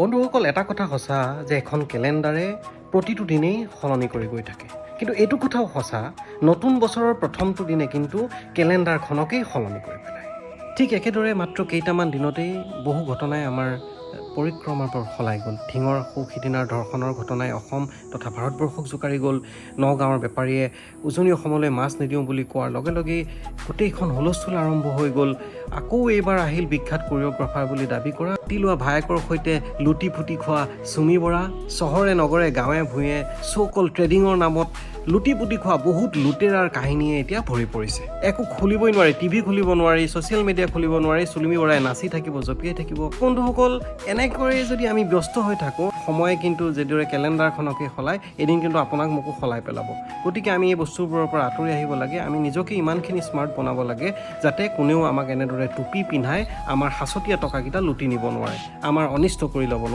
বন্ধুসকল, এটা কথা সঁচা যে এখন কেলেণ্ডাৰে প্ৰতিটো দিনেই সলনি কৰি গৈ থাকে। কিন্তু এইটো কথাও সঁচা, নতুন বছৰৰ প্ৰথমটো দিনে কিন্তু কেলেণ্ডাৰখনকেই সলনি কৰি পেলায়। ঠিক একেদৰে মাত্ৰ কেইটামান দিনতেই বহু ঘটনাই আমাৰ পৰিক্ৰমাৰ পৰা সলাই গ'ল। ঢিঙৰ সৌ-সিদিনাৰ ধৰ্ষণৰ ঘটনাই অসম তথা ভাৰতবৰ্ষক জোকাৰি গ'ল। নগাঁৱৰ বেপাৰীয়ে উজনি অসমলৈ মাছ নিদিওঁ বুলি কোৱাৰ লগে লগেই গোটেইখন হুলস্থুল আৰম্ভ হৈ গ'ল। আকৌ এইবাৰ আহিল বিখ্যাত কোৰিঅ'গ্ৰাফাৰ বুলি দাবী কৰা লোৱা ভায়েকৰ সৈতে লুটি ফুটি খোৱা চুমি বৰা। চহৰে নগৰে গাঁৱে ভূঞে চ' ট্ৰেডিঙৰ নামত লুটি পুটি খোৱা বহুত লুটেৰাৰ কাহিনীয়ে এতিয়া ভৰি পৰিছে। একো খুলিবই নোৱাৰি, টিভি খুলিব নোৱাৰি, ছ'চিয়েল মিডিয়া খুলিব নোৱাৰি, চুমি বৰাই নাচি থাকিব, জঁপিয়াই থাকিব। বন্ধুসকল, এনেকৈয়ে যদি আমি ব্যস্ত হৈ থাকোঁ, সময়ে কিন্তু যিদৰে কেলেণ্ডাৰখনকে সলায়, এদিন কিন্তু আপোনাক মোকো সলাই পেলাব। গতিকে আমি এই বস্তুবোৰৰ পৰা আঁতৰি আহিব লাগে। আমি নিজকে ইমানখিনি স্মাৰ্ট বনাব লাগে যাতে কোনেও আমাক এনেদৰে টুপি পিন্ধাই আমাৰ সাঁচতীয়া টকাকেইটা লুটি নিব নোৱাৰে, আমাৰ অনিষ্ট কৰি ল'ব নোৱাৰে।